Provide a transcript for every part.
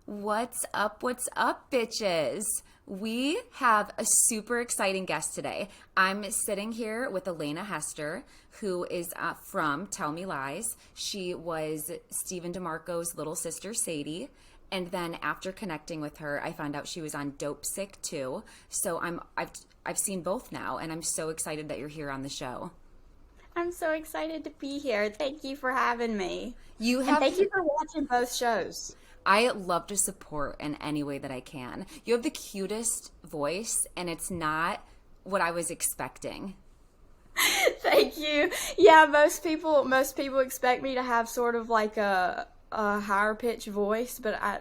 What's up, bitches? We have a super exciting guest today. I'm sitting here with Alayna Hester, who is from Tell Me Lies. She was Stephen Demarco's little sister, Sadie. And then after connecting with her, I found out she was on Dopesick too. So I've seen both now, and I'm so excited that you're here on the show. I'm so excited to be here. Thank you for having me. You And have thank you for watching both shows. I love to support in any way that I can. You have the cutest voice, and it's not what I was expecting. Thank you. Yeah, most people expect me to have sort of like a higher pitched voice, but I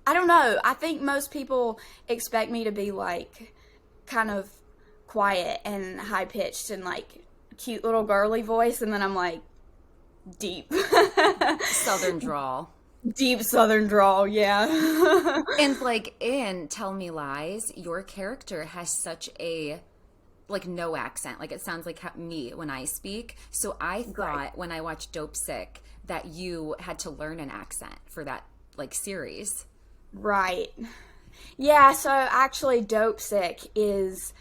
don't know. I think most people expect me to be like kind of quiet and high pitched and like cute little girly voice, and then I'm like deep. Southern drawl. Deep southern drawl, yeah. And like in Tell Me Lies, your character has such a like no accent. Like it sounds like me when I speak. So I Right. thought when I watched Dope Sick that you had to learn an accent for that like series. Right. Yeah, so actually Dope Sick is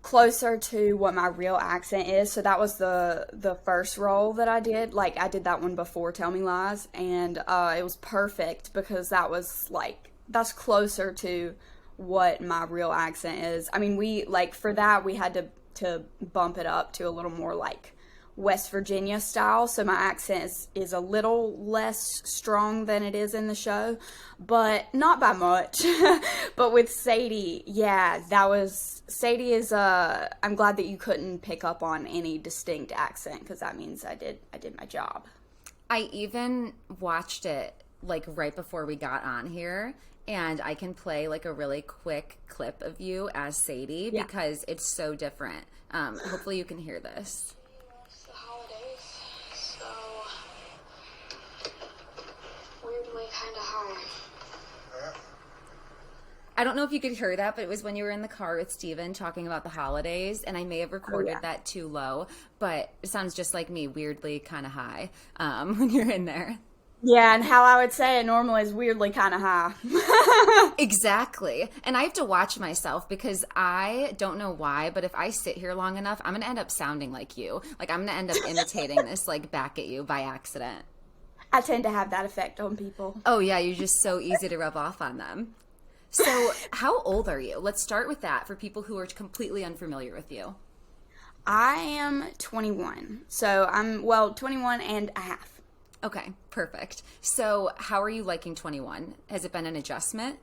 closer to what my real accent is. So that was the first role that I did. Like I did that one before Tell Me Lies, and it was perfect because that was like that's closer to what my real accent is. I mean, we like for that we had to bump it up to a little more like West Virginia style, so my accent is a little less strong than it is in the show, but not by much. But with Sadie, yeah, that was Sadie is I'm glad that you couldn't pick up on any distinct accent because that means I did my job. I even watched it like right before we got on here, and I can play like a really quick clip of you as Sadie Yeah. because it's so different. Hopefully you can hear this. It's the holidays, so weirdly kind of high. I don't know if you could hear that, but it was when you were in the car with Steven talking about the holidays, and I may have Oh recorded yeah. that too low, but it sounds just like me, weirdly kind of high when you're in there. Yeah, and how I would say it normally is weirdly kind of high. Exactly. And I have to watch myself because I don't know why, but if I sit here long enough, I'm going to end up sounding like you. Like I'm going to end up imitating this like back at you by accident. I tend to have that effect on people. Oh yeah, you're just so easy to rub off on them. So, how old are you? Let's start with that for people who are completely unfamiliar with you. I am 21, so I'm well 21 and a half. Okay, perfect. So, how are you liking 21? Has it been an adjustment?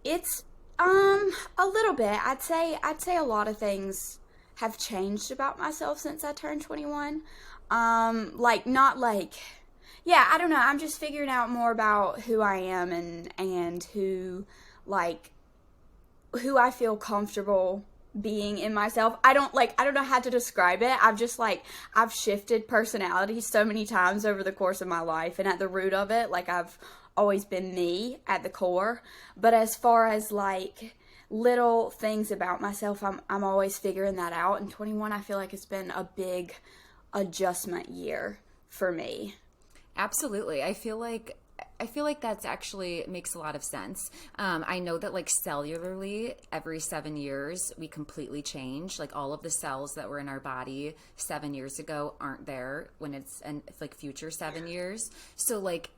It's a little bit. I'd say a lot of things have changed about myself since I turned 21. Like not like yeah, I don't know. I'm just figuring out more about who I am and like who I feel comfortable being in myself. I don't know how to describe it. I've shifted personalities so many times over the course of my life, and at the root of it, like I've always been me at the core. But as far as like little things about myself, I'm always figuring that out. And 21 I feel like it's been a big adjustment year for me. Absolutely. I feel like that's actually makes a lot of sense. I know that like cellularly, every 7 years we completely change. Like all of the cells that were in our body 7 years ago aren't there when it's like future 7 years. So like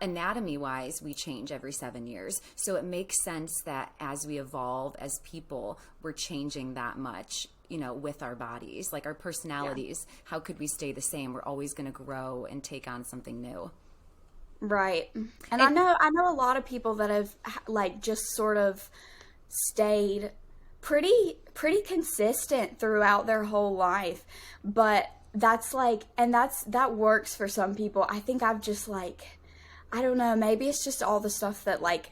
anatomy wise, we change every 7 years. So it makes sense that as we evolve as people, we're changing that much. With our bodies, like our Yeah. personalities, how could we stay the same? We're always going to grow and take on something new. Right. And I And know I know a lot of people that have like just sort of stayed pretty consistent throughout their whole life. But that's like and that works for some people. I think I've just like I don't know, maybe it's just all the stuff that like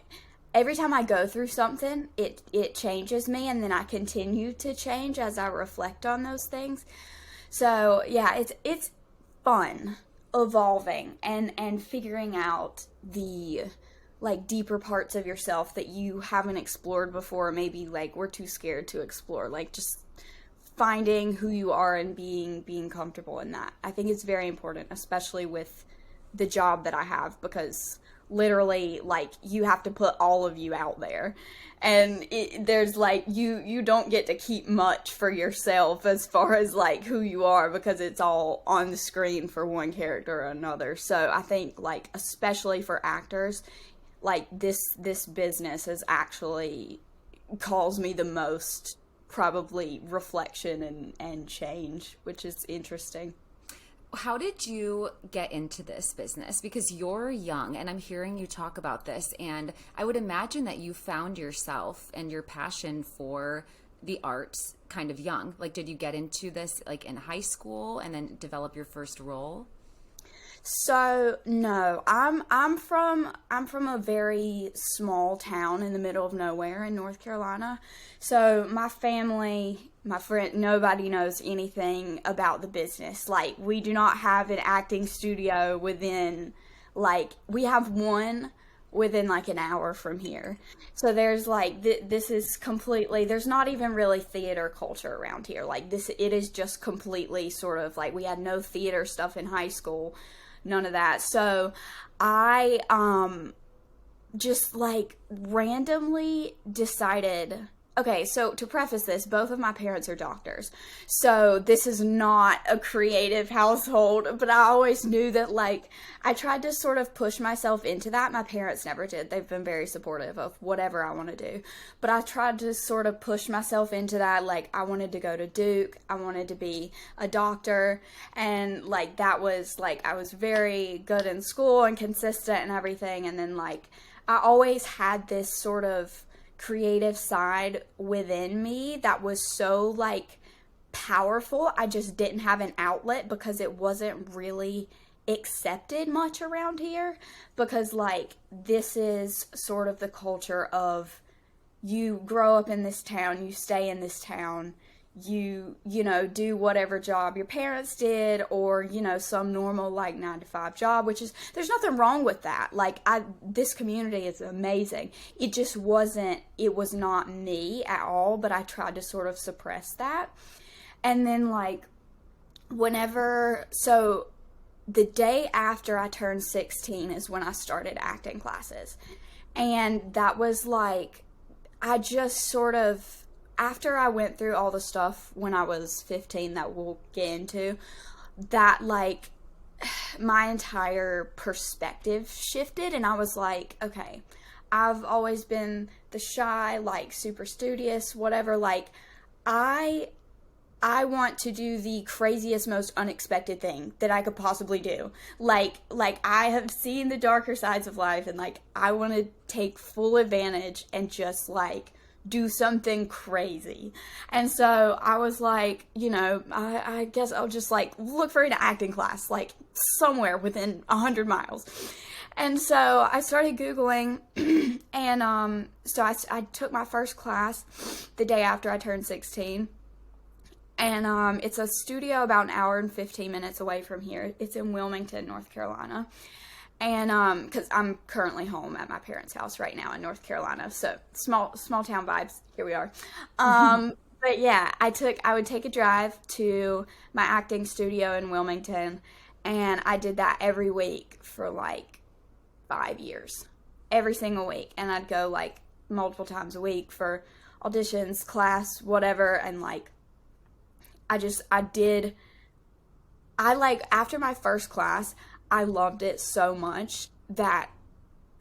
every time I go through something, it changes me and then I continue to change as I reflect on those things. So, yeah, it's fun evolving and figuring out the like deeper parts of yourself that you haven't explored before, maybe like we're too scared to explore. Like just finding who you are and being comfortable in that. I think it's very important, especially with the job that I have because literally, like, you have to put all of you out there. And there's, like, you don't get to keep much for yourself as far as, like, who you are, because it's all on the screen for one character or another. So I think, like, especially for actors, like, this business has actually caused me the most, probably, reflection and change, which is interesting. How did you get into this business? Because you're young and I'm hearing you talk about this, and I would imagine that you found yourself and your passion for the arts kind of young. Like, did you get into this like in high school and then develop your first role? So no, I'm from a very small town in the middle of nowhere in North Carolina. So my family, my friend, nobody knows anything about the business. Like, we do not have an acting studio within, like, we have one within like an hour from here. So there's like this is completely, there's not even really theater culture around here. Like, this, it is just completely sort of like, we had no theater stuff in high school, none of that. So I just like randomly decided, okay, so to preface this, both of my parents are doctors. So this is not a creative household, but I always knew that, like, I tried to sort of push myself into that. My parents never did. They've been very supportive of whatever I want to do. But I tried to sort of push myself into that. Like, I wanted to go to Duke. I wanted to be a doctor. And, like, that was, like, I was very good in school and consistent and everything. And then, like, I always had this sort of creative side within me that was so, like, powerful. I just didn't have an outlet because it wasn't really accepted much around here, because, like, this is sort of the culture of, you grow up in this town, you stay in this town, you know, do whatever job your parents did, or, you know, some normal, like, 9 to 5 job, which is, there's nothing wrong with that. Like, this community is amazing. It just wasn't, it was not me at all, but I tried to sort of suppress that. And then, like, so the day after I turned 16 is when I started acting classes. And that was, like, I just sort of, after I went through all the stuff when I was 15 that we'll get into, that, like, my entire perspective shifted, and I was like, okay, I've always been the shy, like, super studious, whatever, like, I want to do the craziest, most unexpected thing that I could possibly do. Like I have seen the darker sides of life, and, like, I want to take full advantage and just, like, do something crazy. And so I was like, you know, I guess I'll just, like, look for an acting class, like, somewhere within 100 miles. And so I started Googling, and so I took my first class the day after I turned 16. And it's a studio about an hour and 15 minutes away from here. It's in Wilmington, North Carolina. And because I'm currently home at my parents' house right now in North Carolina, so small town vibes. Here we are. But yeah, I would take a drive to my acting studio in Wilmington, and I did that every week for like 5 years, every single week. And I'd go like multiple times a week for auditions, class, whatever. And like, after my first class, I loved it so much that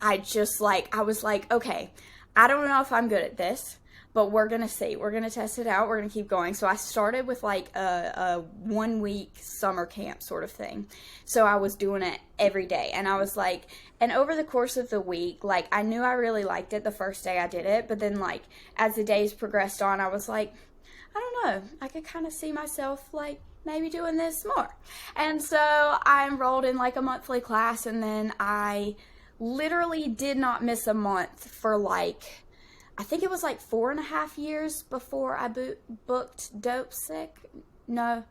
I was like, okay, I don't know if I'm good at this, but we're going to see. We're going to test it out. We're going to keep going. So I started with like a 1 week summer camp sort of thing. So I was doing it every day. And I was like, and over the course of the week, like, I knew I really liked it the first day I did it. But then, like, as the days progressed on, I was like, I don't know, I could kind of see myself, like, maybe doing this more. And so I enrolled in like a monthly class, and then I literally did not miss a month for like, I think it was like 4.5 years before I booked Dopesick. No,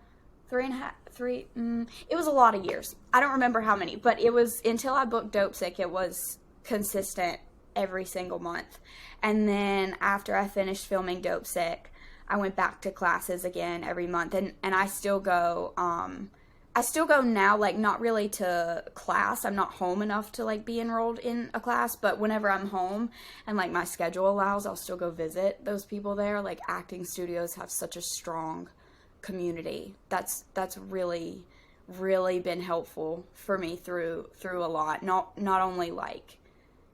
3.5, it was a lot of years. I don't remember how many, but it was until I booked Dopesick, it was consistent every single month. And then after I finished filming Dopesick, I went back to classes again every month, and I still go I still go now, like, not really to class. I'm not home enough to, like, be enrolled in a class, but whenever I'm home and, like, my schedule allows, I'll still go visit those people there. Like, acting studios have such a strong community. That's really, really been helpful for me through a lot. Not only, like,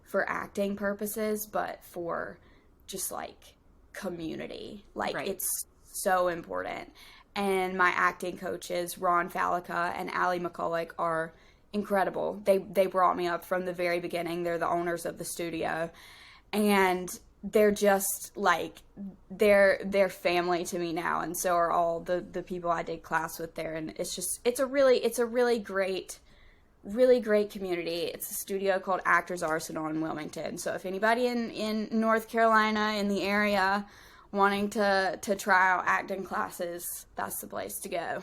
for acting purposes, but for just, like, community. Like, Right. it's so important. And my acting coaches, Ron Falica and Allie McCulloch, are incredible. They brought me up from the very beginning. They're the owners of the studio. And they're just like, they're family to me now. And so are all the people I did class with there. And it's a really great community. It's a studio called Actors Arsenal in Wilmington. So if anybody in North Carolina, in the area, wanting to try out acting classes, that's the place to go.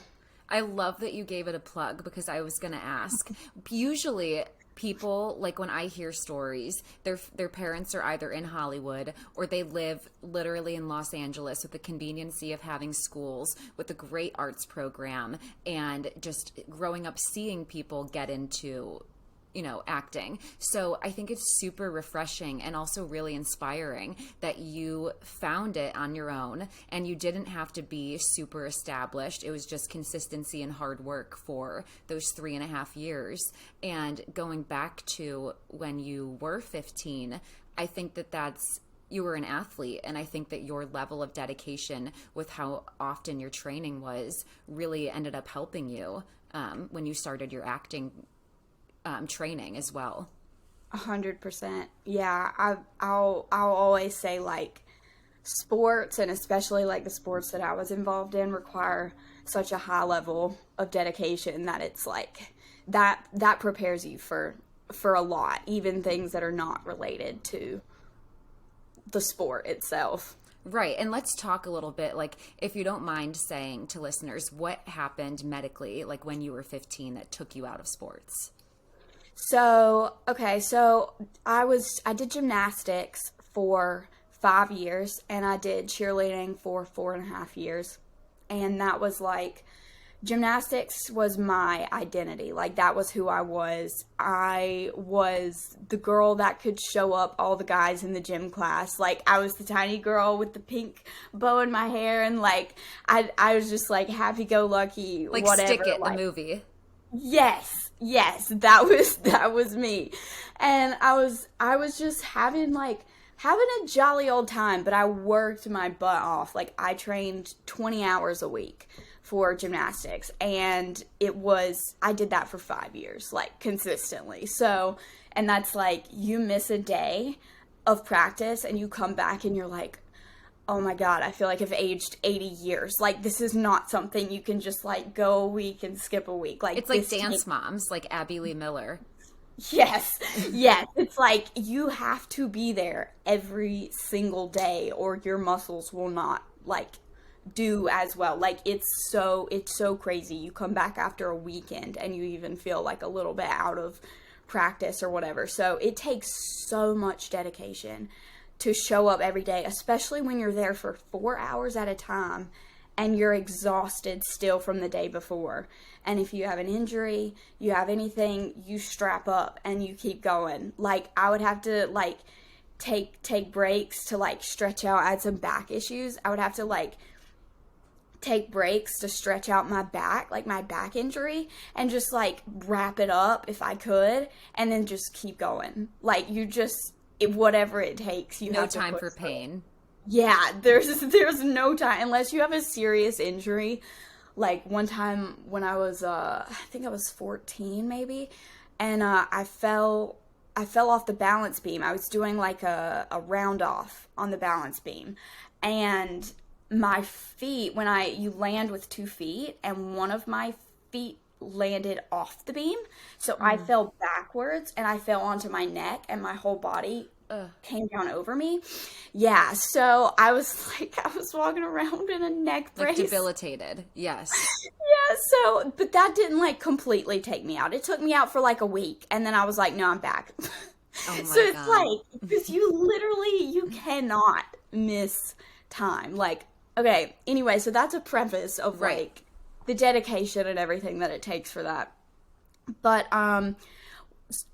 I love that you gave it a plug because I was going to ask. Usually people, like when I hear stories, their parents are either in Hollywood or they live literally in Los Angeles with the conveniency of having schools with a great arts program and just growing up seeing people get into acting. So I think it's super refreshing and also really inspiring that you found it on your own and you didn't have to be super established. It was just consistency and hard work for those 3.5 years. And going back to when you were 15, I think that's you were an athlete, and I think that your level of dedication with how often your training was really ended up helping you when you started your acting training as well. 100%. Yeah, I'll always say, like, sports, and especially like the sports that I was involved in, require such a high level of dedication that it's like that prepares you for a lot, even things that are not related to the sport itself. Right. And let's talk a little bit, like, if you don't mind saying to listeners, what happened medically, like when you were 15, that took you out of sports? So I did gymnastics for 5 years, and I did cheerleading for 4.5 years. And that was like, gymnastics was my identity. Like, that was who I was. I was the girl that could show up all the guys in the gym class. Like, I was the tiny girl with the pink bow in my hair, and like, I was just like happy-go-lucky, like whatever. Stick It, like, the movie. Yes, that was me. And I was just having a jolly old time, but I worked my butt off. Like, I trained 20 hours a week for gymnastics, and I did that for 5 years, like, consistently. So, and that's like, you miss a day of practice and you come back and you're like, oh my God, I feel like I've aged 80 years. Like, this is not something you can just, like, go a week and skip a week. Like, it's like Dance Moms, like Abby Lee Miller. Yes. It's like, you have to be there every single day or your muscles will not, like, do as well. Like, it's so crazy. You come back after a weekend and you even feel, like, a little bit out of practice or whatever. So it takes so much dedication to show up every day, especially when you're there for 4 hours at a time and you're exhausted still from the day before. And if you have an injury, you have anything, you strap up and you keep going. Like, I would have to, like, take breaks to, like, stretch out. I had some back issues. I would have to, like, take breaks to stretch out my back, like my back injury, and just, like, wrap it up if I could, and then just keep going. Like, whatever it takes, you have to No time push for pain. Yeah, there's no time unless you have a serious injury. Like, one time when I was I think I was 14 maybe, and I fell off the balance beam. I was doing like a round off on the balance beam, and my feet, you land with 2 feet, and one of my feet landed off the beam, so I fell backwards and I fell onto my neck, and my whole body came down over me. Yeah, so I was walking around in a neck brace. Like, debilitated. Yes. Yeah, so, but that didn't, like, completely take me out. It took me out for, like, a week, and then I was like, no, I'm back. Oh my So it's God. like, because you cannot miss time. Like, okay, anyway, so that's a preface of, Right. like, the dedication and everything that it takes for that. But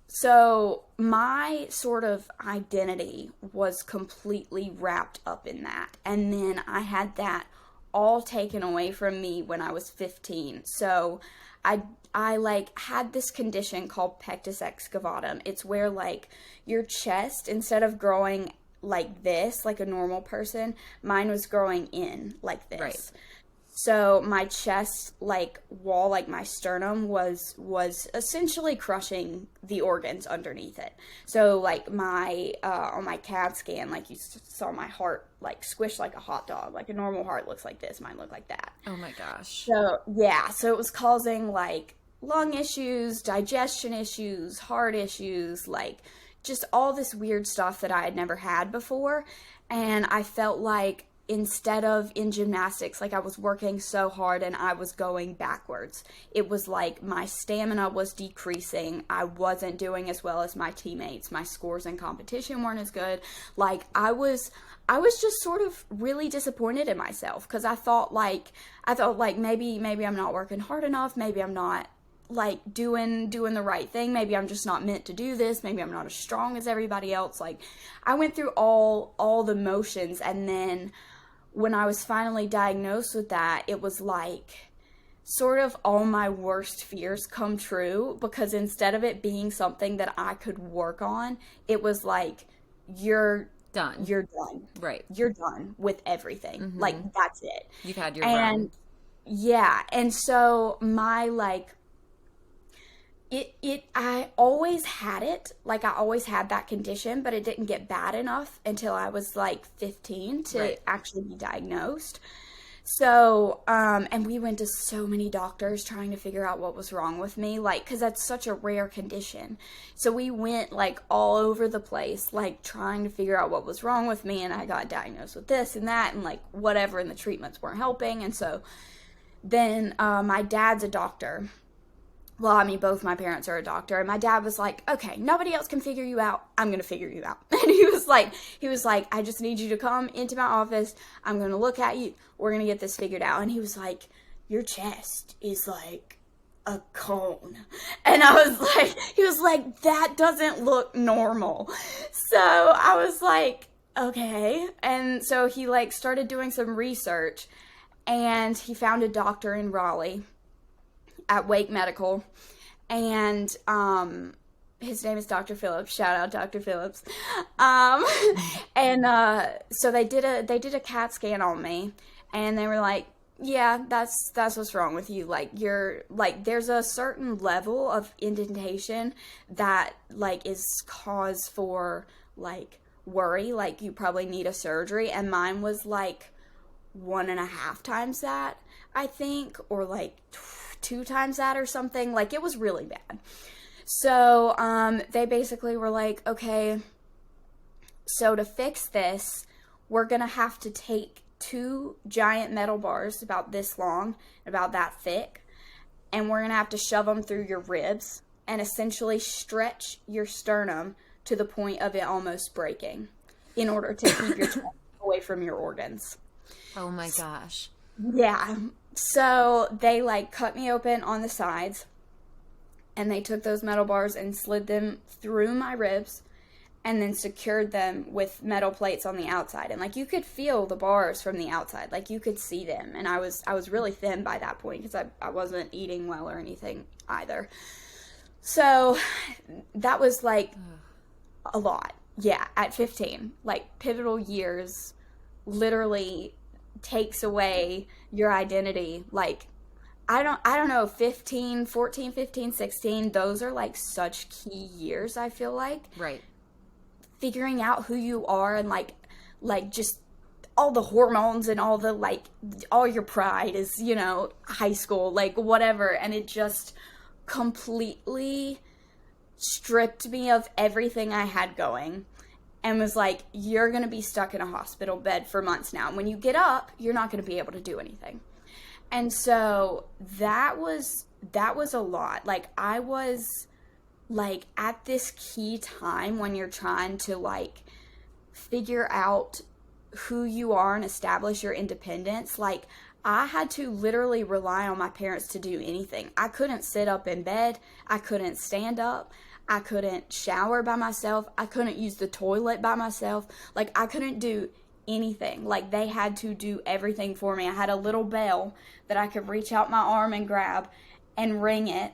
so my sort of identity was completely wrapped up in that. And then I had that all taken away from me when I was 15. So I like had this condition called pectus excavatum. It's where like your chest, instead of growing like this, like a normal person, mine was growing in like this. Right. So my chest, like wall, like my sternum was essentially crushing the organs underneath it. So like my on my CAT scan, like you saw my heart like squished like a hot dog. Like a normal heart looks like this, mine looked like that. Oh my gosh. So yeah, so it was causing like lung issues, digestion issues, heart issues, like just all this weird stuff that I had never had before. And I felt like instead of in gymnastics, like I was working so hard and I was going backwards. It was like my stamina was decreasing. I wasn't doing as well as my teammates. My scores in competition weren't as good. Like I was just sort of really disappointed in myself because I thought like maybe I'm not working hard enough. Maybe I'm not like doing the right thing. Maybe I'm just not meant to do this. Maybe I'm not as strong as everybody else. Like I went through all the motions, and then when I was finally diagnosed with that, it was like sort of all my worst fears come true, because instead of it being something that I could work on, it was like you're Done. You're done. Right. You're done with everything. Like that's it. You've had your And run. yeah, and so my like I always had it, like I always had that condition, but it didn't get bad enough until I was like 15 to Right. actually be diagnosed. So, and we went to so many doctors trying to figure out what was wrong with me, like, cause that's such a rare condition. So we went like all over the place, like trying to figure out what was wrong with me, and I got diagnosed with this and that and like whatever, and the treatments weren't helping. And so then, my dad's a doctor. Well, I mean, both my parents are a doctor, and my dad was like, okay, nobody else can figure you out. I'm going to figure you out. And he was like, I just need you to come into my office. I'm going to look at you. We're going to get this figured out. And he was like, your chest is like a cone. And he was like, that doesn't look normal. So I was like, okay. And so he like started doing some research, and he found a doctor in Raleigh at Wake Medical, and his name is Dr. Phillips. Shout out Dr. Phillips. And so they did a CAT scan on me, and they were like, yeah, that's what's wrong with you. Like you're like, there's a certain level of indentation that like is cause for like worry, like you probably need a surgery. And mine was like 1.5 times that, I think, or like 2 times that or something. Like it was really bad. So they basically were like, okay, so to fix this, we're gonna have to take 2 giant metal bars about this long, about that thick, and we're gonna have to shove them through your ribs and essentially stretch your sternum to the point of it almost breaking in order to keep your chest away from your organs. Oh my gosh. Yeah. So they like cut me open on the sides, and they took those metal bars and slid them through my ribs and then secured them with metal plates on the outside. And like you could feel the bars from the outside, like you could see them. And I was really thin by that point because I wasn't eating well or anything either. So that was like a lot. Yeah, at 15, like pivotal years literally takes away your identity. Like I don't know, 14, 15, 16, those are like such key years, I feel like. Right. Figuring out who you are, and like just all the hormones and all the like all your pride is, you know, high school, like whatever, and it just completely stripped me of everything I had going. And was like, you're going to be stuck in a hospital bed for months now. And when you get up, you're not going to be able to do anything. And so that was a lot. Like I was like at this key time when you're trying to like figure out who you are and establish your independence. Like I had to literally rely on my parents to do anything. I couldn't sit up in bed. I couldn't stand up. I couldn't shower by myself. I couldn't use the toilet by myself. Like, I couldn't do anything. Like, they had to do everything for me. I had a little bell that I could reach out my arm and grab and ring it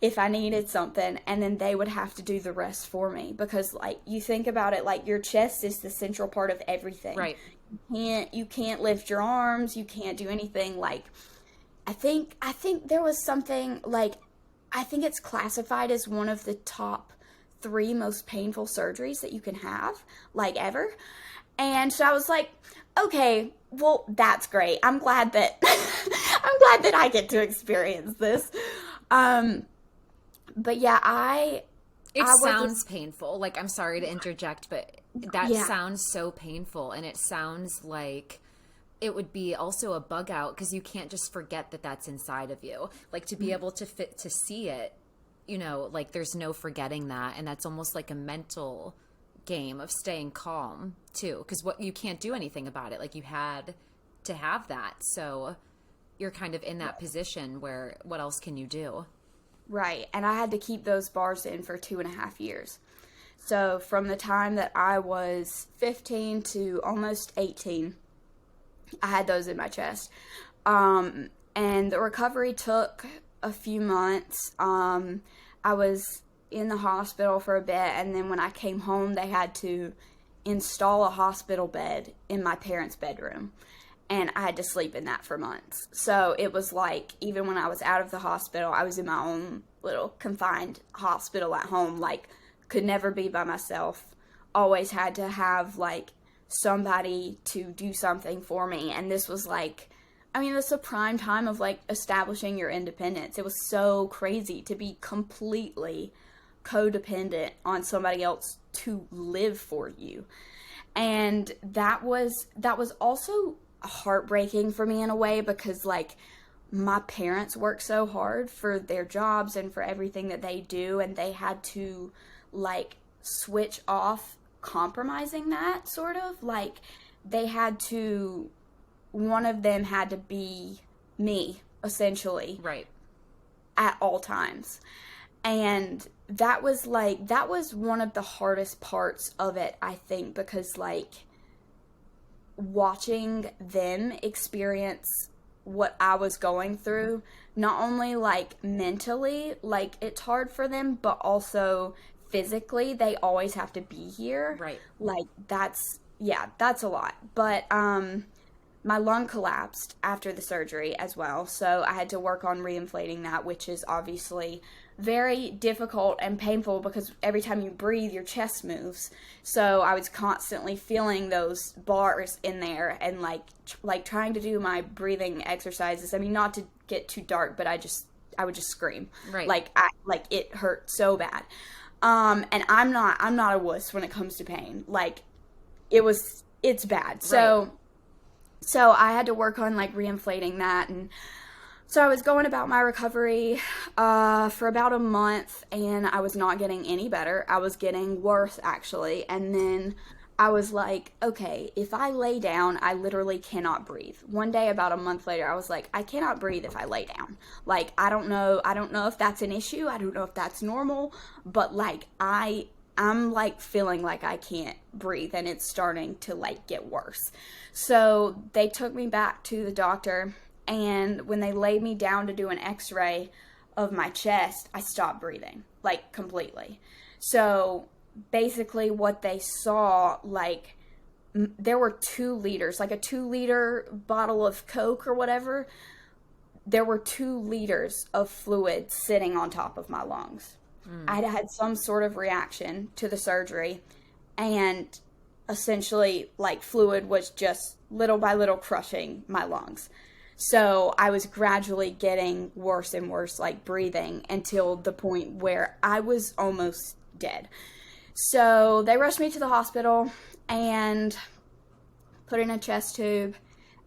if I needed something, and then they would have to do the rest for me, because, like, you think about it, like, your chest is the central part of everything. Right. You can't lift your arms, you can't do anything. Like, I think there was something, like, I think it's classified as one of the top 3 most painful surgeries that you can have, like, ever. And so I was like, okay, well, that's great. I'm glad that I get to experience this. But yeah, it sounds painful. Like, I'm sorry to interject, but that sounds so painful, and it sounds like it would be also a bug out, because you can't just forget that that's inside of you. Like, to be able to see it, you know, like, there's no forgetting that, and that's almost like a mental game of staying calm too, because you can't do anything about it. Like, you had to have that, so you're kind of in that position where what else can you do? Right, and I had to keep those bars in for 2.5 years. So from the time that I was 15 to almost 18, I had those in my chest. And the recovery took a few months. I was in the hospital for a bit, and then when I came home, they had to install a hospital bed in my parents' bedroom. And I had to sleep in that for months. So it was like, even when I was out of the hospital, I was in my own little confined hospital at home. Like, could never be by myself. Always had to have, like, somebody to do something for me. And this was like, I mean, it's a prime time of, like, establishing your independence. It was so crazy to be completely codependent on somebody else to live for you. And that was also heartbreaking for me in a way, because, like, my parents worked so hard for their jobs and for everything that they do, and they had to, like, switch off compromising that, sort of. Like, they had to, one of them had to be me, essentially. Right. At all times. And that was one of the hardest parts of it, I think, because, like, watching them experience what I was going through, not only, like, mentally, like, it's hard for them, but also physically, they always have to be here. Right. Like, that's a lot. But, my lung collapsed after the surgery as well, so I had to work on reinflating that, which is obviously very difficult and painful, because every time you breathe, your chest moves. So I was constantly feeling those bars in there, and like trying to do my breathing exercises. I mean, not to get too dark, but I would just scream. Right. Like it hurt so bad. And I'm not a wuss when it comes to pain. Like, it's bad. So I had to work on, like, reinflating that, and so I was going about my recovery for about a month, and I was not getting any better. I was getting worse, actually, and then I was like, okay, if I lay down, I literally cannot breathe. One day, about a month later, I was like, I cannot breathe if I lay down. Like, I don't know if that's an issue, I don't know if that's normal, but, like, I'm, like, feeling like I can't breathe, and it's starting to, like, get worse. So they took me back to the doctor, and when they laid me down to do an x-ray of my chest, I stopped breathing, like, completely. So basically what they saw, like, there were 2 liters, like a 2-liter bottle of Coke or whatever. There were 2 liters of fluid sitting on top of my lungs. I'd had some sort of reaction to the surgery, and essentially, like, fluid was just little by little crushing my lungs. So I was gradually getting worse and worse, like, breathing, until the point where I was almost dead. So they rushed me to the hospital and put in a chest tube,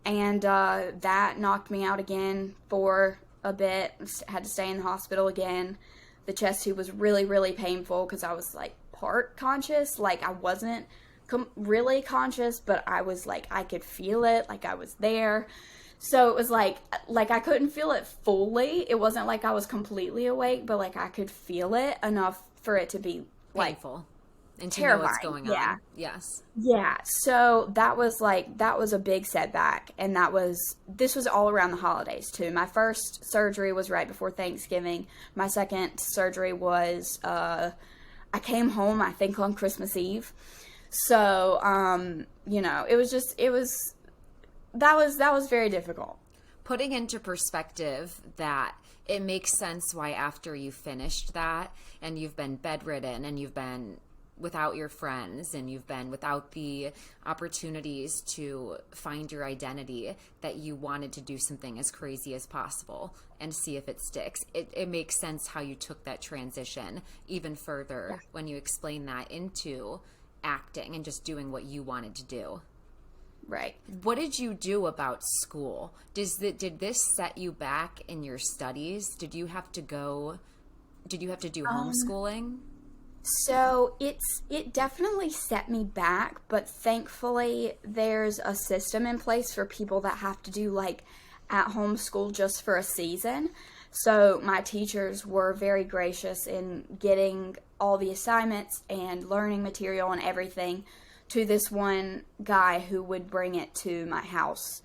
and that knocked me out again for a bit. Had to stay in the hospital again. The chest tube was really, really painful, because I was, like, part conscious. Like, I wasn't really conscious, but I was, like, I could feel it, like, I was there. So it was like I couldn't feel it fully. It wasn't like I was completely awake, but like I could feel it enough for it to be like Painful. And to know terrifying. what's going Yeah. on. Yes. Yeah. So that was a big setback, and this was all around the holidays too. My first surgery was right before Thanksgiving. My second surgery was I came home, I think, on Christmas Eve. So, that was very difficult. Putting into perspective that it makes sense why after you finished that and you've been bedridden and you've been without your friends and you've been without the opportunities to find your identity, that you wanted to do something as crazy as possible and see if it sticks. It makes sense how you took that transition even further when you explain that into acting and just doing what you wanted to do. Right. What did you do about school? Did this set you back in your studies? Did you have to do homeschooling? So it definitely set me back, but thankfully there's a system in place for people that have to do like at home school just for a season. So my teachers were very gracious in getting all the assignments and learning material and everything to this one guy who would bring it to my house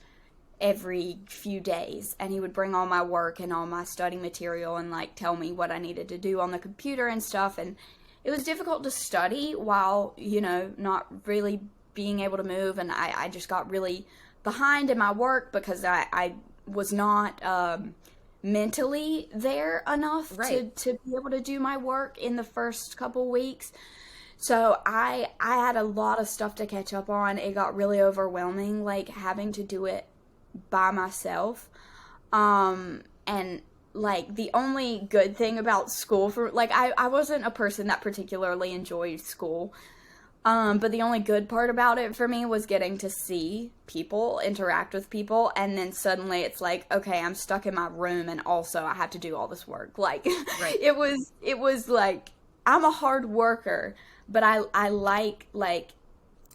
every few days, and he would bring all my work and all my study material and like tell me what I needed to do on the computer and stuff. And it was difficult to study while, not really being able to move, and I just got really behind in my work because I was not mentally there enough to be able to do my work in the first couple weeks. So I had a lot of stuff to catch up on. It got really overwhelming, like having to do it by myself. And like the only good thing about school I wasn't a person that particularly enjoyed school. But the only good part about it for me was getting to see people, interact with people, and then suddenly it's like, okay, I'm stuck in my room and also I have to do all this work. Like it was like, I'm a hard worker, but I like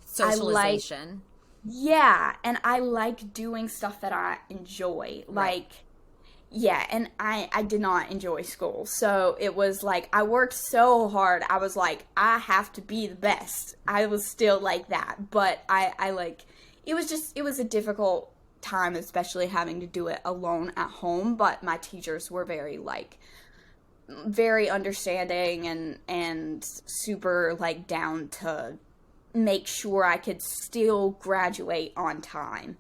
Socialization. And I like doing stuff that I enjoy. Right. And I did not enjoy school. So it was like, I worked so hard. I was like, I have to be the best. I was still like that. But it was a difficult time, especially having to do it alone at home. But my teachers were very understanding and super down to make sure I could still graduate on time.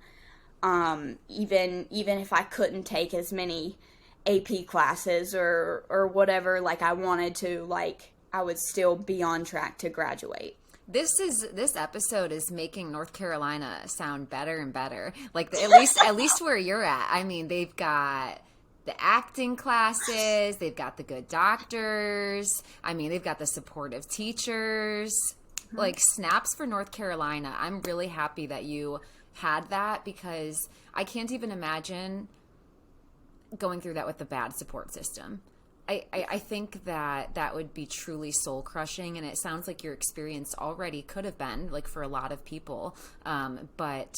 Even if I couldn't take as many AP classes or whatever I wanted to, I would still be on track to graduate. This episode is making North Carolina sound better and better. At least where you're at. I mean, they've got the acting classes, they've got the good doctors. I mean, they've got the supportive teachers. Snaps for North Carolina. I'm really happy that you had that, because I can't even imagine going through that with a bad support system. I think that would be truly soul crushing, and it sounds like your experience already could have been for a lot of people. But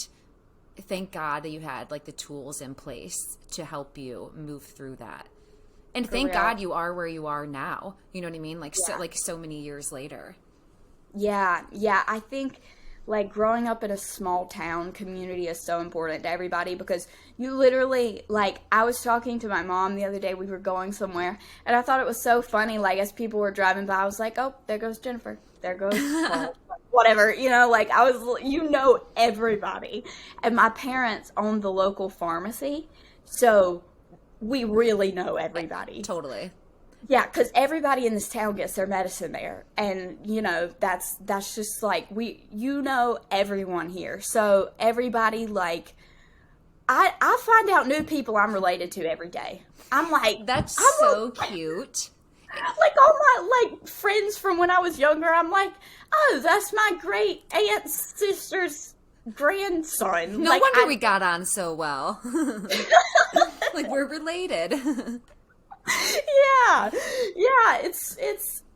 thank God that you had the tools in place to help you move through that. And thank God you are where you are now. You know what I mean? So many years later. Yeah. I think growing up in a small town community is so important to everybody, because you literally, I was talking to my mom the other day, we were going somewhere, and I thought it was so funny, as people were driving by, I was like, oh, there goes Jennifer, there goes Paul. Whatever, I was, everybody. And my parents owned the local pharmacy, so we really know everybody. Totally. Yeah, because everybody in this town gets their medicine there, and that's just everyone here. So everybody I find out new people I'm related to every day. I'm so cute. All my friends from when I was younger, I'm like, oh, that's my great aunt's sister's grandson. No wonder we got on so well. We're related. Yeah,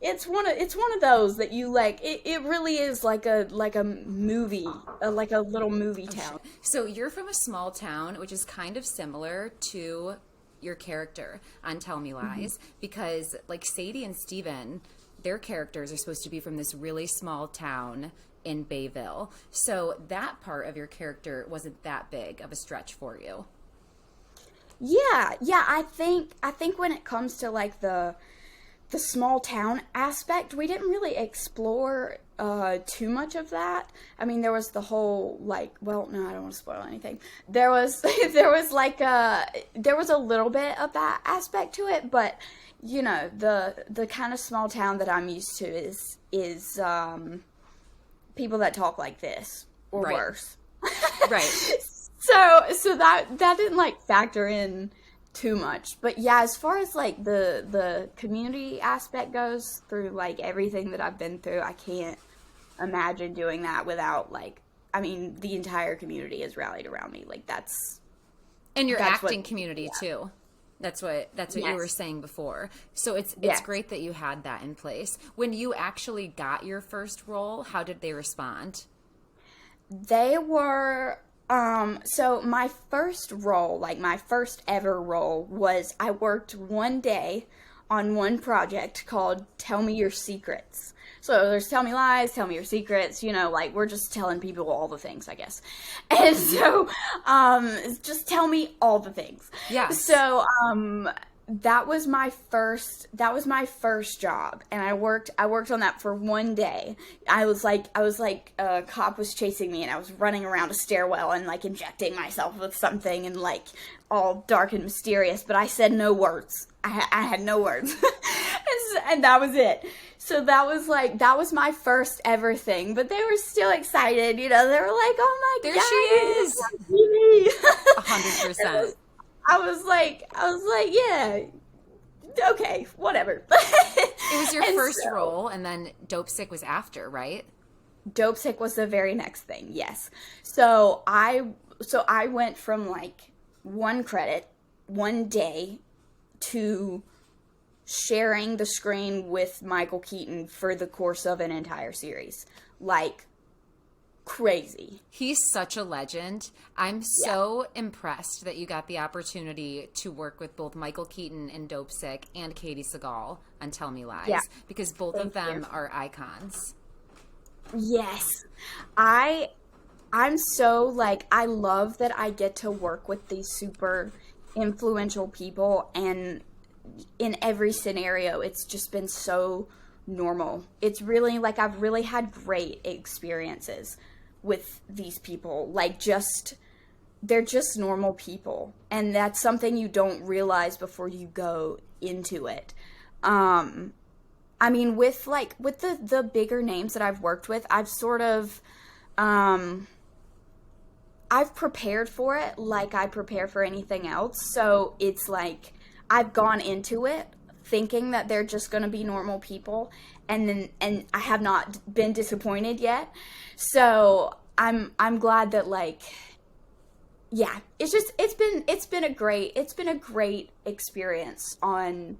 it's one of those that you like. It really is like a movie, like a little movie town. So you're from a small town, which is kind of similar to your character on Tell Me Lies, because like Sadie and Steven, their characters are supposed to be from this really small town in Bayville. So that part of your character wasn't that big of a stretch for you. Yeah. I think when it comes to like the small town aspect, we didn't really explore too much of that. I mean, there was the whole like, well, no, I don't want to spoil anything. There was there was a little bit of that aspect to it, but you know, the kind of small town that I'm used to is people that talk like this or Right. worse. Right. So that didn't like factor in too much. But yeah, as far as like the community aspect goes, through like everything that I've been through, I can't imagine doing that without like, I mean, the entire community has rallied around me. Like And your That's acting what- community too. That's what you Yes. were saying before. So it's Yes. great that you had that in place. When you actually got your first role, how did they respond? They were so my first role, like my first ever role, was I worked one day on one project called Tell Me Your Secrets. So there's Tell Me Lies, Tell Me Your Secrets, you know, like we're just telling people all the things, I guess. And so just tell me all the things. Yes. So that was my first job, and I worked on that for one day. I was like a cop was chasing me, and I was running around a stairwell and like injecting myself with something and like all dark and mysterious, but I said no words. I had no words. And that was it. So that was my first ever thing, but they were still excited, you know. They were like, "Oh my There god, she is." it's on TV." 100%. I was like, yeah, okay, whatever. It was your And first so- role, and then Dopesick was after, right? Dopesick was the very next thing, yes. So I went from like one credit, one day, to sharing the screen with Michael Keaton for the course of an entire series. Like, crazy. He's such a legend. I'm so impressed that you got the opportunity to work with both Michael Keaton in Dopesick and Katie Sagal on Tell Me Lies, Yeah. because both of Thank them you. are icons. Yes. I'm so like, I love that I get to work with these super influential people, and in every scenario it's just been so normal. It's really like I've really had great experiences with these people. Like, just they're just normal people, and that's something you don't realize before you go into it. I mean, with the bigger names that I've worked with, I've sort of I've prepared for it like I prepare for anything else. So it's like I've gone into it thinking that they're just going to be normal people, and I have not been disappointed yet. So I'm glad that, like, yeah, it's been a great experience on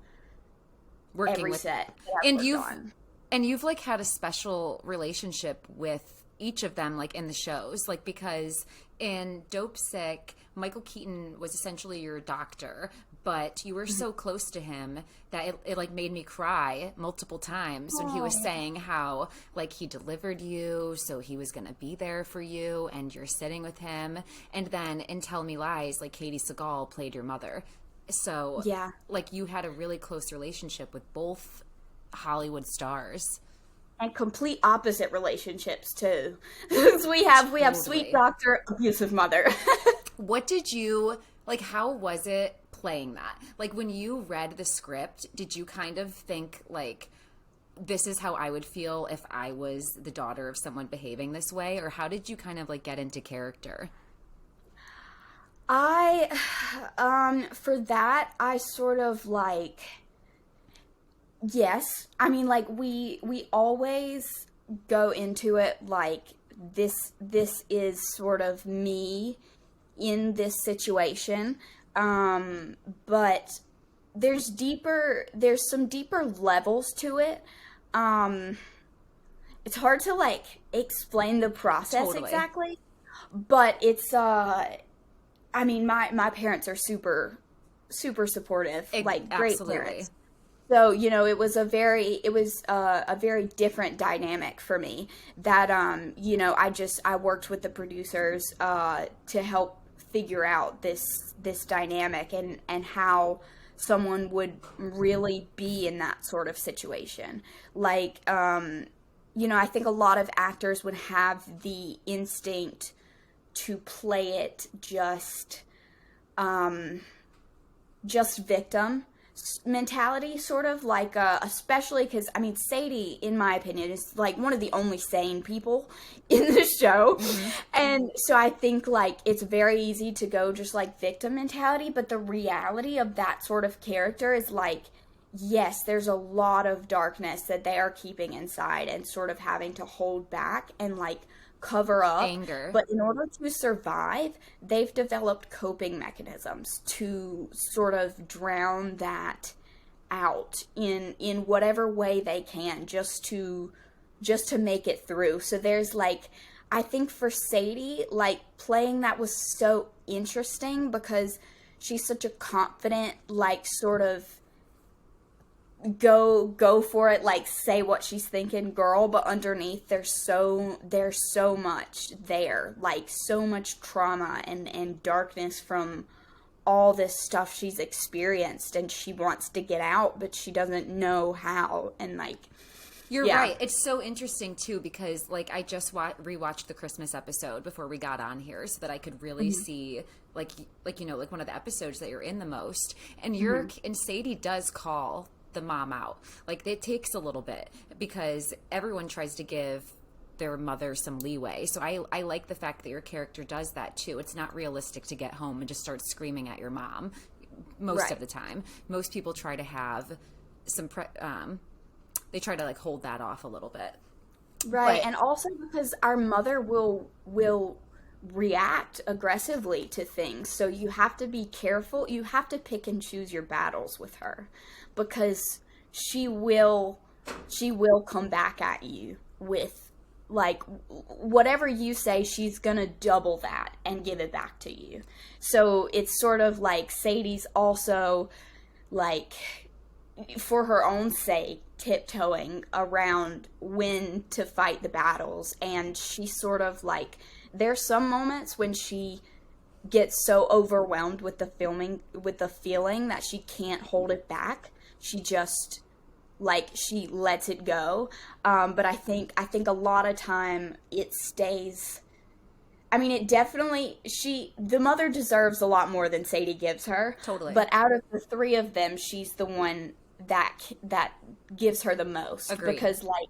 Working every with set that I've and worked you've on. and you've like had a special relationship with each of them, like in the shows, like because in Dopesick, Michael Keaton was essentially your doctor, but you were so close to him that it like made me cry multiple times when he was saying how like he delivered you, so he was gonna be there for you, and you're sitting with him. And then in Tell Me Lies, like Katie Sagal played your mother. So Yeah. like you had a really close relationship with both Hollywood stars. And complete opposite relationships too. we have Totally. sweet doctor, abusive mother. What did you like? How was it playing that? Like when you read the script, did you kind of think like, this is how I would feel if I was the daughter of someone behaving this way? Or how did you kind of like get into character? For that, I sort of like, yes. I mean, like we always go into it like this is sort of me in this situation. But there's some deeper levels to it. it's hard to like explain the process Totally. exactly, but it's I mean, my parents are super supportive, like great Absolutely. parents. So, you know, it was a very different dynamic for me that, you know, I worked with the producers, to help figure out this dynamic and how someone would really be in that sort of situation. Like, you know, I think a lot of actors would have the instinct to play it just victim mentality, sort of like, especially because I mean, Sadie, in my opinion, is like one of the only sane people in the show. And so I think like it's very easy to go just like victim mentality, but the reality of that sort of character is like, yes, there's a lot of darkness that they are keeping inside and sort of having to hold back and like cover up. Anger. But in order to survive, they've developed coping mechanisms to sort of drown that out in whatever way they can, just to make it through. So there's like, I think for Sadie, like playing that was so interesting because she's such a confident, like sort of go for it, like say what she's thinking girl, but underneath there's so much there, like so much trauma and darkness from all this stuff she's experienced, and she wants to get out but she doesn't know how. And like, You're yeah. right. It's so interesting too because like I just rewatched the Christmas episode before we got on here so that I could really see like you know, like one of the episodes that you're in the most, and and Sadie does call the mom out. Like it takes a little bit because everyone tries to give their mother some leeway. So I like the fact that your character does that too. It's not realistic to get home and just start screaming at your mom most of the time. Most people try to have some they try to like hold that off a little bit. Right. But- and also because our mother will react aggressively to things. So you have to be careful. You have to pick and choose your battles with her because she will come back at you with like whatever you say, she's going to double that and give it back to you. So it's sort of like Sadie's also like, for her own sake, tiptoeing around when to fight the battles. And she sort of like, there's some moments when she gets so overwhelmed with the feeling that she can't hold it back. She just like, she lets it go. But I think a lot of time it stays. I mean, it definitely, the mother deserves a lot more than Sadie gives her. Totally. But out of the three of them, she's the one that gives her the most. Agreed. Because like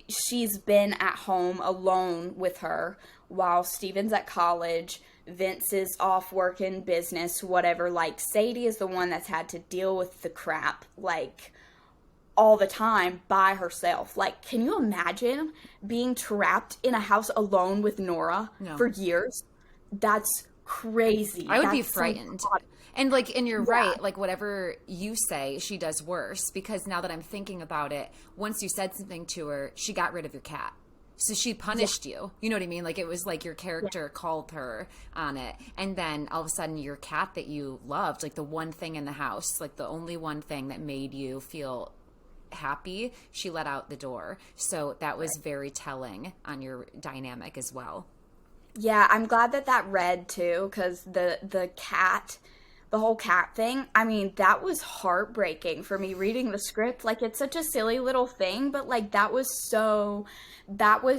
she's been at home alone with her while Steven's at college, Vince is off working business, whatever. Like Sadie is the one that's had to deal with the crap like all the time by herself. Like, can you imagine being trapped in a house alone with Nora for years? That's crazy. I would be That's so frightened. hard. And you're right, like whatever you say, she does worse, because now that I'm thinking about it, once you said something to her, she got rid of your cat. So she punished you. You know what I mean? Like it was like your character called her on it. And then all of a sudden your cat that you loved, like the one thing in the house, like the only one thing that made you feel happy, she let out the door. So that was very telling on your dynamic as well. Yeah, I'm glad that read too, because the cat, the whole cat thing, I mean, that was heartbreaking for me reading the script. Like, it's such a silly little thing, but like that was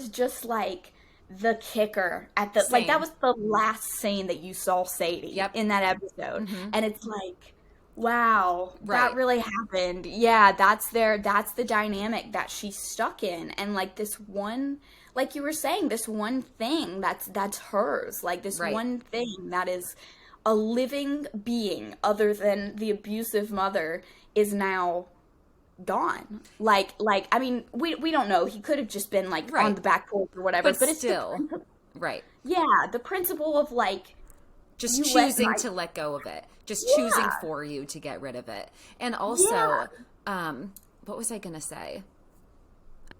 just like the kicker at the Same. like that was the last scene that you saw Sadie in that episode. And it's like, wow, that really happened. Yeah, that's the dynamic that she's stuck in. And like this one, like you were saying, this one thing that's hers, like this one thing that is a living being other than the abusive mother is now gone. Like I mean, we don't know. He could have just been like on the back porch or whatever, but it's still the principle of like just choosing to let go of it, just choosing for you to get rid of it. And also what was I going to say?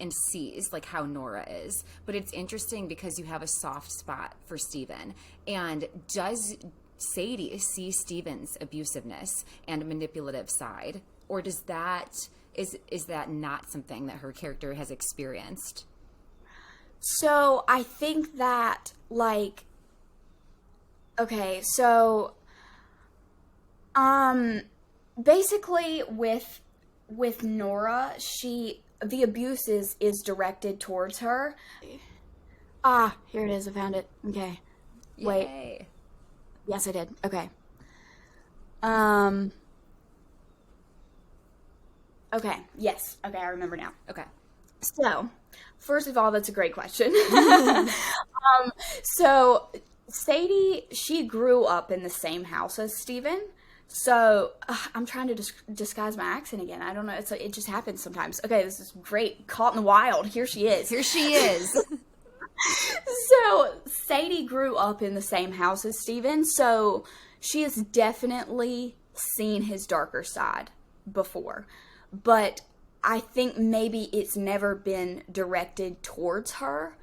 And sees like how Nora is. But it's interesting because you have a soft spot for Steven. And does Sadie see Steven's abusiveness and manipulative side? Or does that is that not something that her character has experienced? So I think that, like, okay, so basically with Nora, the abuse is directed towards her. Ah, here it is. I found it. Okay. Yay. Wait. Yes, I did. Okay. Okay. Yes. Okay, I remember now. Okay. So, first of all, that's a great question. So Sadie, she grew up in the same house as Steven. So, I'm trying to disguise my accent again. I don't know. It just happens sometimes. Okay, this is great. Caught in the wild. Here she is. Here she is. So, Sadie grew up in the same house as Steven. So, she has definitely seen his darker side before. But I think maybe it's never been directed towards her.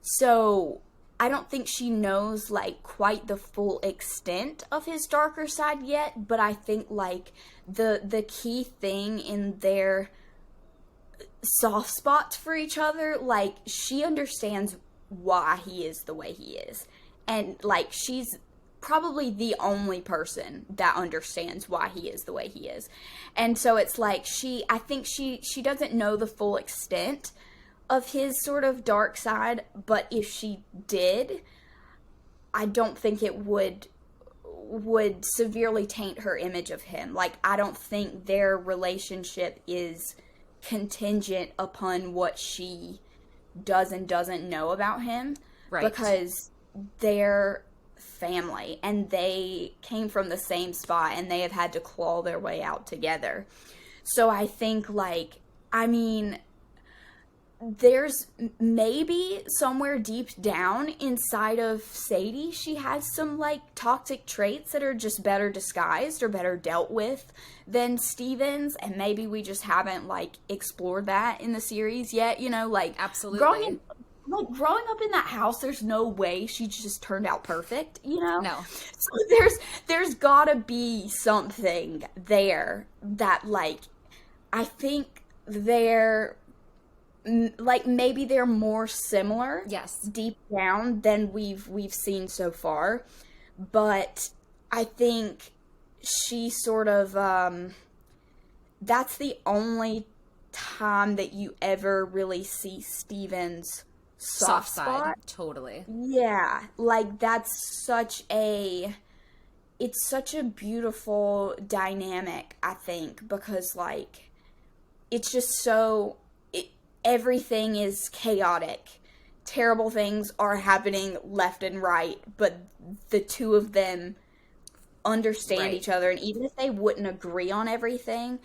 So, I don't think she knows, like, quite the full extent of his darker side yet, but I think, like, the key thing in their soft spots for each other, like, she understands why he is the way he is. And, like, she's probably the only person that understands why he is the way he is. And so it's like I think she doesn't know the full extent of his sort of dark side, but if she did, I don't think it would severely taint her image of him. Like, I don't think their relationship is contingent upon what she does and doesn't know about him. Right. Because they're family and they came from the same spot and they have had to claw their way out together. So I think, like, I mean, there's maybe somewhere deep down inside of Sadie, she has some, like, toxic traits that are just better disguised or better dealt with than Steven's, and maybe we just haven't, like, explored that in the series yet, you know, like, absolutely. Growing up in that house, there's no way she just turned out perfect, you know? No. So there's gotta be something there that, like, I think they're, like, maybe they're more similar, yes, deep down than we've seen so far, but I think she sort of, that's the only time that you ever really see Steven's soft spot. Totally. Yeah, like, it's such a beautiful dynamic, I think, because, like, it's just so, everything is chaotic. Terrible things are happening left and right, but the two of them understand each other, and even if they wouldn't agree on everything,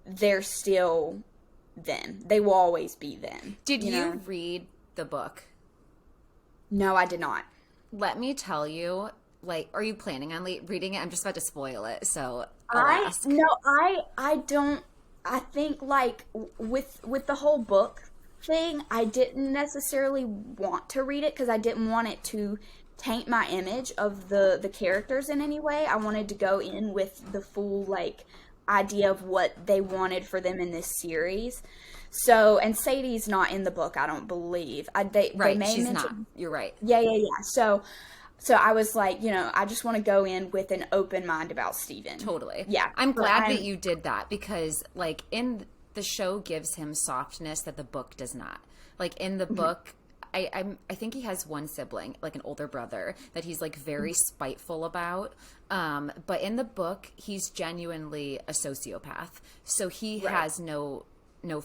they're still them. They will always be them. Did you read the book? No, I did not. Let me tell you, like, are you planning on reading it? I'm just about to spoil it, so I'll ask. No, I don't. I think, like, with the whole book thing, I didn't necessarily want to read it because I didn't want it to taint my image of the characters in any way. I wanted to go in with the full, like, idea of what they wanted for them in this series. So, and Sadie's not in the book, I don't believe. They may she's mention, not. You're right. Yeah. So I was like, you know, I just want to go in with an open mind about Steven. Totally. Yeah. I'm glad that you did that because, like, in the show gives him softness that the book does not. Like, in the book, I think he has one sibling, like an older brother, that he's, like, very spiteful about. But in the book, he's genuinely a sociopath. So he has no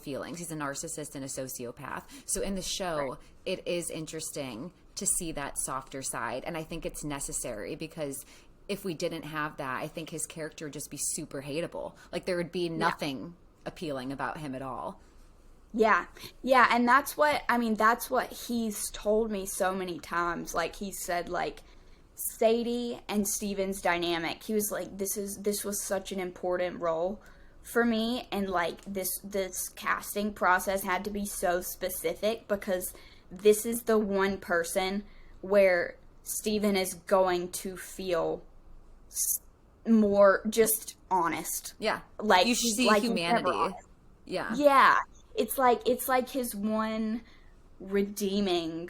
feelings. He's a narcissist and a sociopath. So in the show, it is interesting to see that softer side, and I think it's necessary because if we didn't have that, I think his character would just be super hateable. Like, there would be nothing appealing about him at all. Yeah, and that's what he's told me so many times. Like, he said, like, Sadie and Steven's dynamic, he was like, this was such an important role for me, and like this casting process had to be so specific because this is the one person where Steven is going to feel more just honest. Yeah. Like you see like humanity. Yeah. Yeah. It's like his one redeeming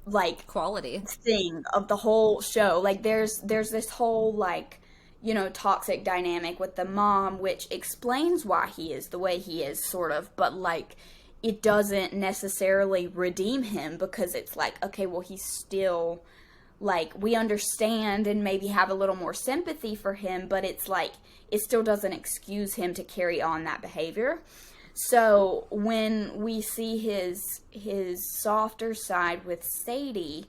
like Quality. thing of the whole show. Like there's this whole like, you know, toxic dynamic with the mom, which explains why he is the way he is, sort of, but like it doesn't necessarily redeem him because it's like, okay, well, he's still like, we understand and maybe have a little more sympathy for him, but it's like it still doesn't excuse him to carry on that behavior. So when we see his softer side with Sadie,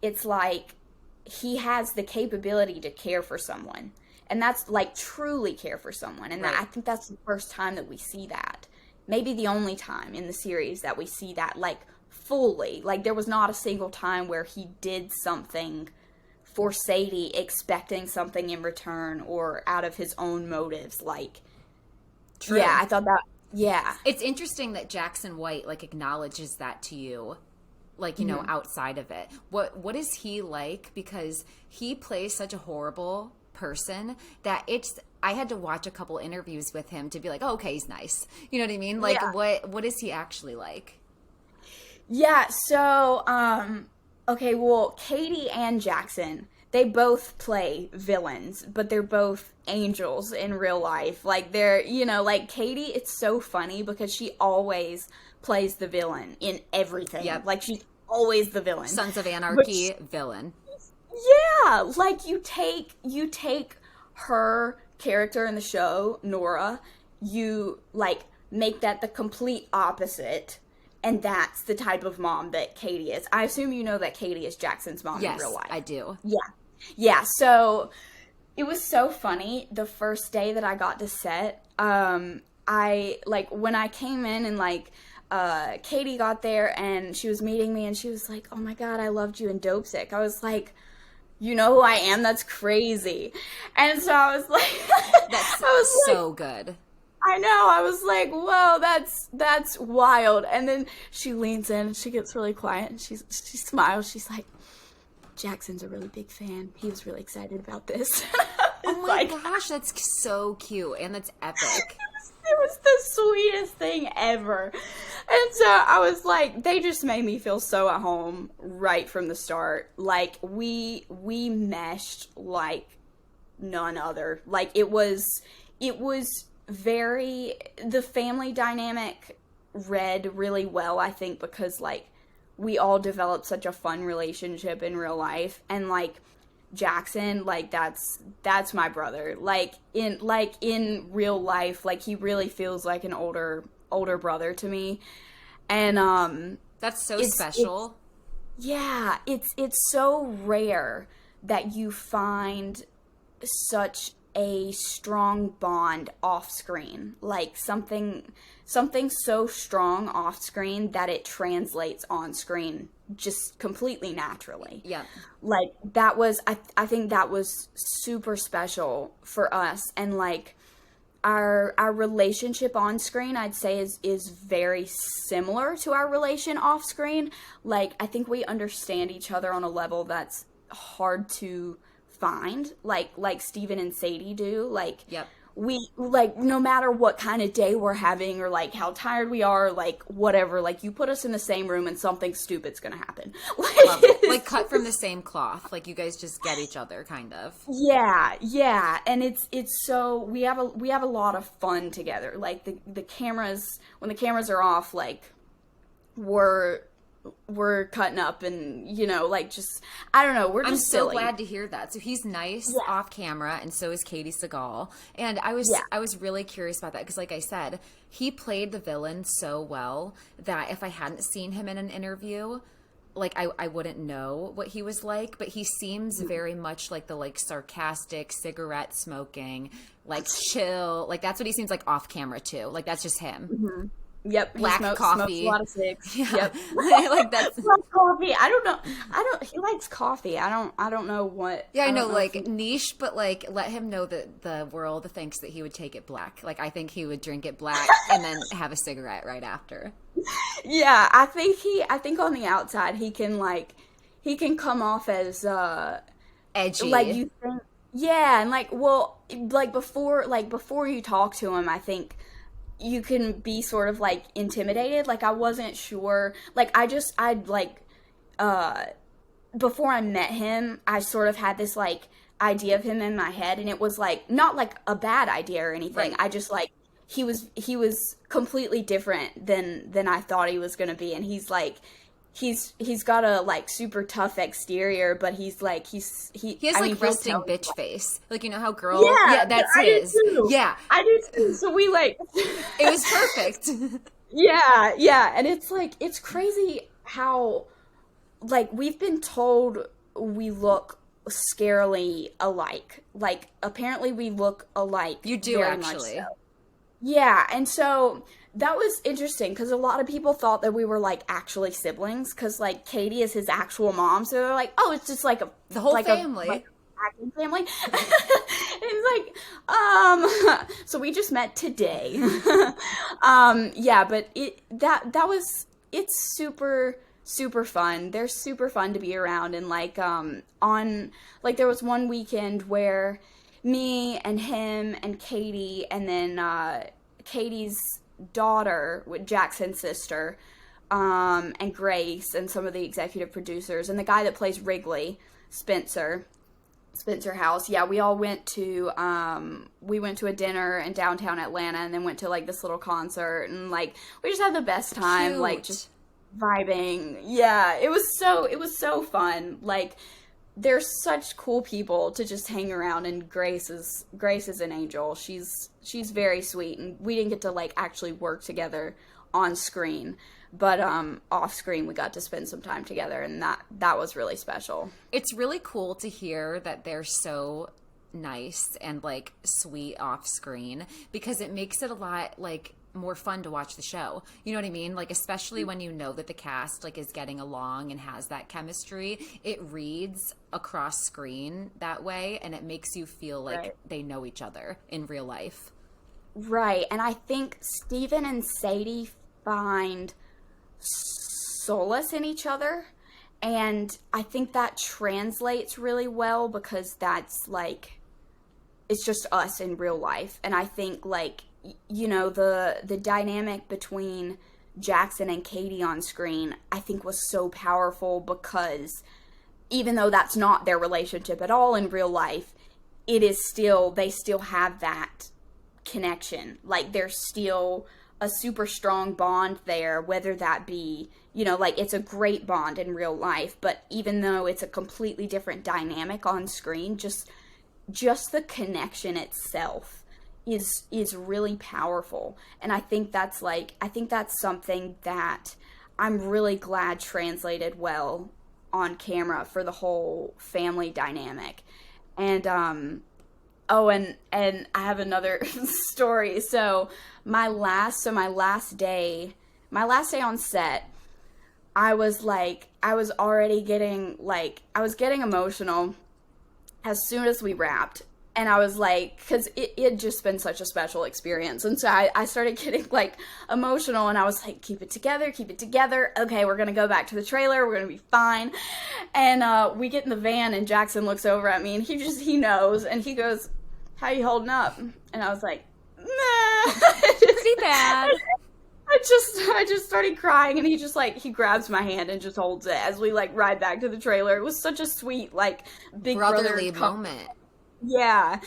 it's like he has the capability to care for someone. And that's like truly care for someone. And Right. I think that's the first time that we see that. Maybe the only time in the series that we see that like fully. Like there was not a single time where he did something for Sadie expecting something in return or out of his own motives. Like, True. yeah, I thought that, yeah. It's interesting that Jackson White like acknowledges that to you, like, you know, outside of it. What is he like? Because he plays such a horrible person that I had to watch a couple interviews with him to be like, oh, okay, he's nice. You know what I mean? Like, Yeah. what is he actually like? Yeah, so, okay, well, Katie and Jackson, they both play villains, but they're both angels in real life. Like, they're, you know, like, Katie, it's so funny because she always plays the villain in everything. Yep. Like, she's always the villain. Sons of Anarchy, villain. Yeah, like, you take her character in the show, Nora, you, like, make that the complete opposite. And that's the type of mom that Katie is. I assume you know that Katie is Jackson's mom in real life. Yes, I do. Yeah. Yeah, so it was so funny the first day that I got to set. I, like, when I came in and, like, Katie got there and she was meeting me and she was like, oh my God, I loved you in Dopesick. I was like, you know who I am? That's crazy. And so I was like, That's so good. I know. I was like, whoa, that's wild. And then she leans in and she gets really quiet and she smiles. She's like, Jackson's a really big fan. He was really excited about this. Oh my gosh, that's so cute and that's epic. It was the sweetest thing ever. And so I was like, they just made me feel so at home right from the start. Like we meshed like none other. Like it was very, the family dynamic read really well, I think, because like we all developed such a fun relationship in real life, and like Jackson, like that's my brother. Like in real life, like he really feels like an older brother to me. And that's so special. It's so rare that you find such a strong bond off screen, like something so strong off screen that it translates on screen just completely naturally. Yeah. Like that was, I think that was super special for us. And like our relationship on screen, I'd say is very similar to our relation off screen. Like I think we understand each other on a level that's hard to find, like Steven and Sadie do. Like, yep. We, like, no matter what kind of day we're having or, like, how tired we are, like, whatever, like, you put us in the same room and something stupid's gonna happen. Like, cut from the same cloth. Like, you guys just get each other, kind of. Yeah. And it's so, we have a lot of fun together. Like, the cameras, when the cameras are off, like, we're cutting up and, you know, like, just, I don't know, we're just I'm so silly. glad to hear that. So he's nice off camera, and so is Katie Seagal. And I was really curious about that because, like I said, he played the villain so well that if I hadn't seen him in an interview, like, I wouldn't know what he was like. But he seems very much like the, like, sarcastic, cigarette smoking, like, chill. Like, that's what he seems like off camera, too. Like, that's just him. Yep, he Black smokes coffee. a lot of cigs. Yeah. Yep. Like that's Black coffee. I don't know. He likes coffee. I don't know what. yeah, I know, don't know if like niche, but like let him know that the world thinks that he would take it black. Like I think he would drink it black and then have a cigarette right after. Yeah, I think on the outside he can come off as Edgy. like you think. Yeah, and like well, before you talk to him, I think you can be sort of like intimidated. Like I wasn't sure. Like I'd like uh before I met him, I sort of had this like idea of him in my head, and it was like not like a bad idea or anything. Right. I just like he was completely different than I thought he was gonna be, and he's got a like super tough exterior, but he's like he He has I like mean, he'll resting tell you, bitch face. Like you know how girls yeah, that's I do his. too. Yeah. I do too. So we like It was perfect. yeah, and it's like it's crazy how like we've been told we look scarily alike. Like apparently we look alike. You do very much actually. so. Yeah, and so that was interesting because a lot of people thought that we were like actually siblings because like Katie is his actual mom, so they're like, oh, it's just like The whole like family. like acting family. And it's like, so we just met today. Yeah, but it's super fun. They're super fun to be around, and like on like there was one weekend where me and him and Katie and then Katie's daughter with Jackson's sister and Grace and some of the executive producers and the guy that plays Wrigley, Spencer House. Yeah, we all went to a dinner in downtown Atlanta and then went to like this little concert and like we just had the best time. Cute. Like just vibing. Yeah, it was so fun. Like they're such cool people to just hang around, and Grace is an angel. She's very sweet, and we didn't get to like actually work together on screen, but off screen we got to spend some time together, and that was really special. It's really cool to hear that they're so nice and like sweet off screen because it makes it a lot like more fun to watch the show. You know what I mean? Like especially when you know that the cast like is getting along and has that chemistry, it reads across screen that way and it makes you feel like Right. they know each other in real life. Right, and I think Steven and Sadie find solace in each other, and I think that translates really well because that's like it's just us in real life. And I think like you know the dynamic between Jackson and Katie on screen I think was so powerful because even though that's not their relationship at all in real life, it is still they still have that connection. Like there's still a super strong bond there, whether that be, you know, like it's a great bond in real life, but even though it's a completely different dynamic on screen, just the connection itself is really powerful. And I think that's something that I'm really glad translated well on camera for the whole family dynamic. And oh, and I have another story. So my last day on set, I was already getting getting emotional as soon as we wrapped. And I was like, because it had just been such a special experience. And so I started getting like emotional, and I was like, keep it together. Okay, we're going to go back to the trailer. We're going to be fine. And we get in the van, and Jackson looks over at me, and he knows, and he goes, how you holding up? And I was like, nah. Pretty bad. I just started crying, and he grabs my hand and just holds it as we like ride back to the trailer. It was such a sweet, like big Brotherly brother moment. Yeah.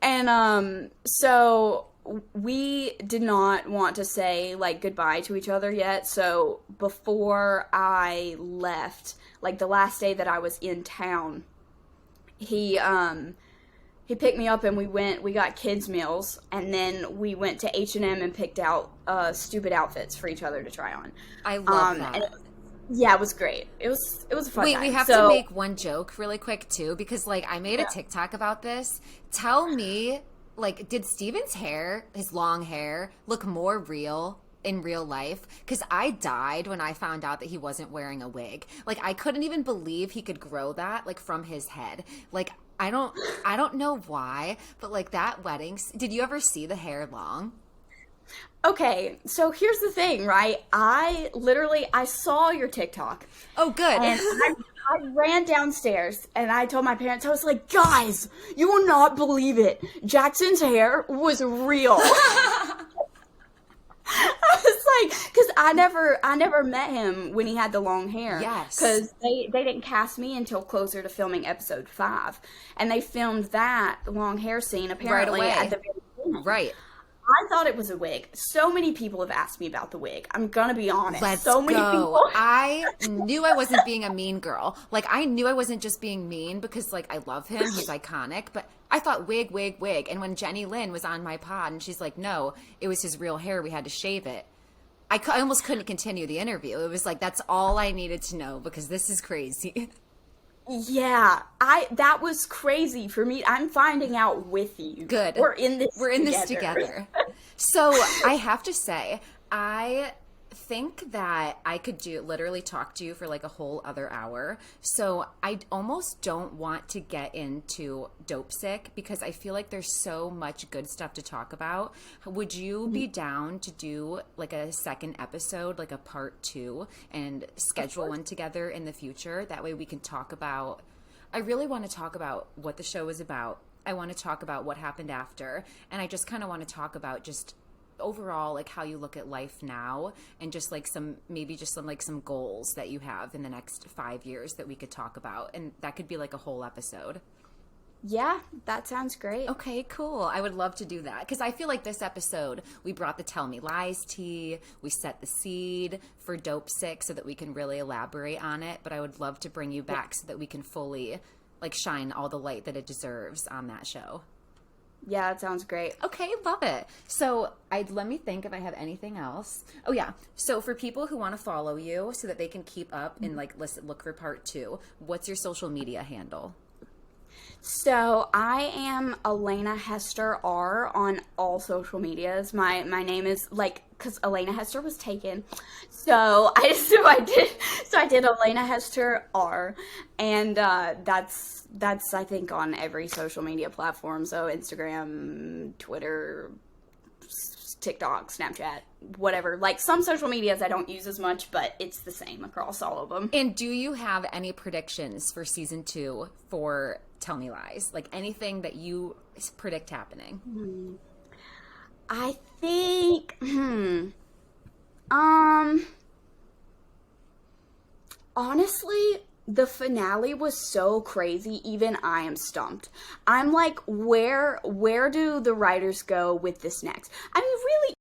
And so we did not want to say like goodbye to each other yet. So before I left, like the last day that I was in town, he picked me up and we got kids meals, and then we went to H&M and picked out stupid outfits for each other to try on. I love that. And yeah, it was great. It was a fun Wait, time. we have to make one joke really quick too, because like I made a TikTok about this. Tell me, like, did Steven's hair, his long hair, look more real in real life, because I died when I found out that he wasn't wearing a wig. Like, I couldn't even believe he could grow that, like, from his head. Like, I don't know why, but like that wedding, did you ever see the hair long? Okay, so here's the thing, right? I saw your TikTok. Oh, good. And I ran downstairs and I told my parents, I was like, guys, you will not believe it. Jackson's hair was real. I was like, because I never met him when he had the long hair. Yes. Because they didn't cast me until closer to filming episode 5. And they filmed that long hair scene apparently Right away. at the very beginning. Right. I thought it was a wig. So many people have asked me about the wig. I'm gonna be honest. Let's so many go. people. I knew I wasn't being a mean girl. Like, I knew I wasn't just being mean because, like, I love him. He's iconic. But I thought wig, wig, wig. And when Jenny Lynn was on my pod and she's like, no, it was his real hair. We had to shave it. I almost couldn't continue the interview. It was like, that's all I needed to know because this is crazy. Yeah, that was crazy for me. I'm finding out with you. Good. We're in this together. So I have to say, I think that I could literally talk to you for like a whole other hour. So I almost don't want to get into Dopesick because I feel like there's so much good stuff to talk about. Would you be down to do like a second episode, like a part 2, and schedule one together in the future? That way we can talk about, I really want to talk about what the show is about. I want to talk about what happened after. And I just kind of want to talk about just overall, like how you look at life now, and just like some goals that you have in the next 5 years that we could talk about. And that could be like a whole episode. Yeah, that sounds great. Okay, cool. I would love to do that because I feel like this episode, we brought the Tell Me Lies tea, we set the seed for Dopesick so that we can really elaborate on it, but I would love to bring you back so that we can fully like shine all the light that it deserves on that show. Yeah, that sounds great. Okay, love it. So let me think if I have anything else. Oh yeah. So for people who want to follow you so that they can keep up and like look for part 2, what's your social media handle? So I am Alayna Hester R on all social medias. My name is like, because Alayna Hester was taken, so I did Alayna Hester R, and that's I think on every social media platform. So Instagram, Twitter, TikTok, Snapchat, whatever. Like some social medias I don't use as much, but it's the same across all of them. And do you have any predictions for season 2 for Tell Me Lies? Like anything that you predict happening? I think, honestly, the finale was so crazy, even I am stumped. I'm like, where do the writers go with this next? I mean, really,